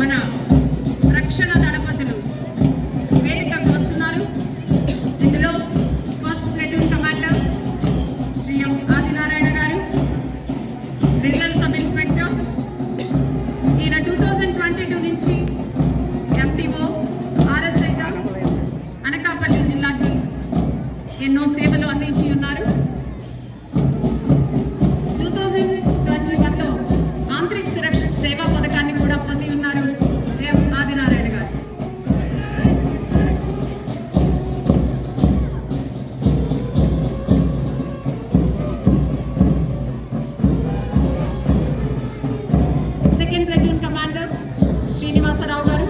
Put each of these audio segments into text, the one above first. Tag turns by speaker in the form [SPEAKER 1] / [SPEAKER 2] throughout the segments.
[SPEAKER 1] మన రక్షణ దళపతులు వేదికకు వస్తున్నారు. ఇందులో ఫస్ట్ ప్లాటూన్ కమాండర్ శ్రీ ఎం ఆదినారాయణ గారు, రిజర్వ్ సబ్ ఇన్స్పెక్టర్. ఈయన 2022 నుంచి ఎంటీఓ ఆర్ఎస్ఐగా అనకాపల్లి జిల్లాకి ఎన్నో సేవలు అందించి ఉన్నారు. 2021లో ఆంతరిక సురక్ష సేవా పథకాన్ని కూడా పొంది ఉన్నారు ఎం ఆదినారాయణ గారు. సెకండ్ ప్లాటూన్ కమాండర్ శ్రీనివాసరావు గారు,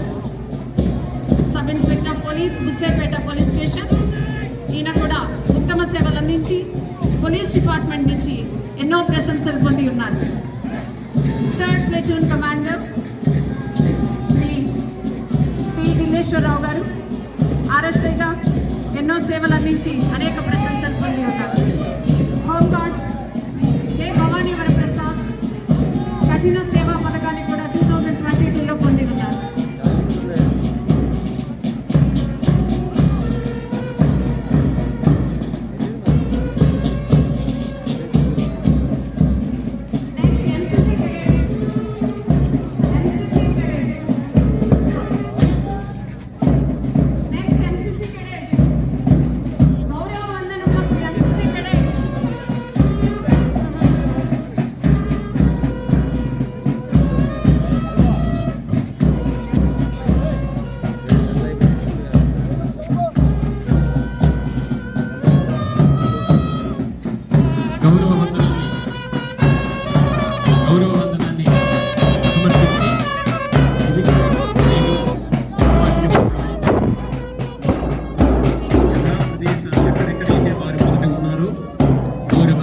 [SPEAKER 1] sub inspector of police, Butchepeta police station. ఈయన కూడా ఉత్తమ సేవలు అందించి పోలీస్ డిపార్ట్మెంట్ నుంచి ఎన్నో ప్రశంసలు పొంది ఉన్నారు. Third platoon commander Shri T Dilleswararao గారు, ఆర్ఎస్ఐగా ఎన్నో సేవలు అందించి అనేక ప్రశంసలు పొంది ఉన్నారు. Home guards K Bhavani Varaprasad కఠిన సేవా పథకాన్ని కూడా 2022లో పొంది ఉన్నారు.
[SPEAKER 2] గౌరవవందనాన్ని సమర్పించి ఎక్కడెక్కడైతే వారు మొదట ఉన్నారో గౌరవ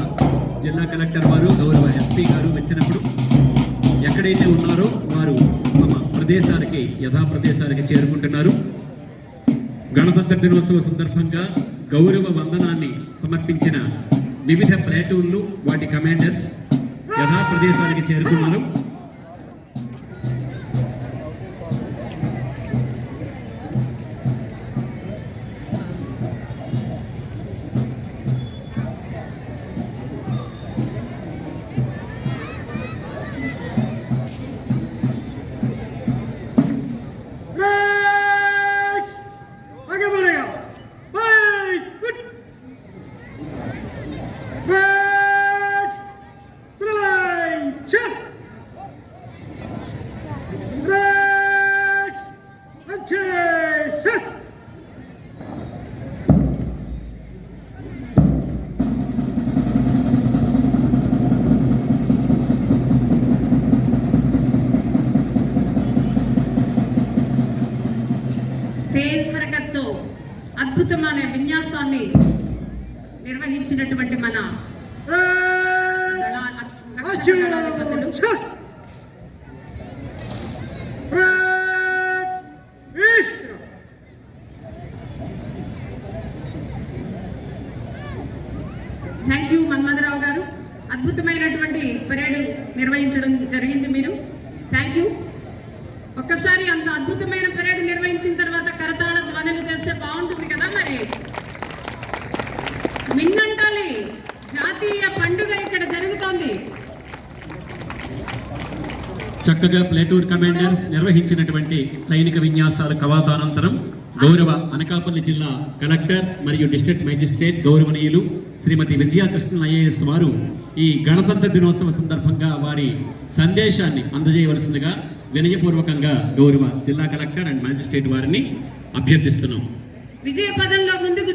[SPEAKER 2] జిల్లా కలెక్టర్ వారు, గౌరవ ఎస్పీ గారు వచ్చినప్పుడు ఎక్కడైతే ఉన్నారో వారు తమ ప్రదేశానికి యథాప్రదేశానికి చేరుకుంటున్నారు. గణతంత్ర దినోత్సవ సందర్భంగా గౌరవ వందనాన్ని సమర్పించిన వివిధ ప్లాటూన్లు, వాటి కమాండర్స్ యథాప్రదేశానికి చేరుకున్నారు.
[SPEAKER 1] తేజ్ హరకత్తో అద్భుతమైన విన్యాసాన్ని నిర్వహించినటువంటి మన థ్యాంక్ యూ మన్మథరావు గారు. అద్భుతమైనటువంటి పరేడ్ నిర్వహించడం జరిగింది మీరు. Thank you. ఒక్కసారి అంత అద్భుతమైన పరేడ్ నిర్వహించిన తర్వాత కరతాళ ధ్వనులు చేస్తే బాగుంటుంది కదా. మరి మిన్నంటాలి, జాతీయ పండుగ ఇక్కడ జరుగుతోంది.
[SPEAKER 2] చక్కగా ప్లాటూన్ కమాండర్స్ నిర్వహించినటువంటి సైనిక విన్యాసాల కవాతానంతరం గౌరవ అనకాపల్లి జిల్లా కలెక్టర్ మరియు డిస్ట్రిక్ట్ మేజిస్ట్రేట్ గౌరవనీయులు శ్రీమతి విజయకృష్ణ ఐఏఎస్ వారు ఈ గణతంత్ర దినోత్సవ సందర్భంగా వారి సందేశాన్ని అందజేయవలసిందిగా వినయపూర్వకంగా గౌరవ జిల్లా కలెక్టర్ అండ్ మేజిస్ట్రేట్ వారిని అభ్యర్థిస్తున్నాం.
[SPEAKER 1] విజయ పదంలో ముందుకు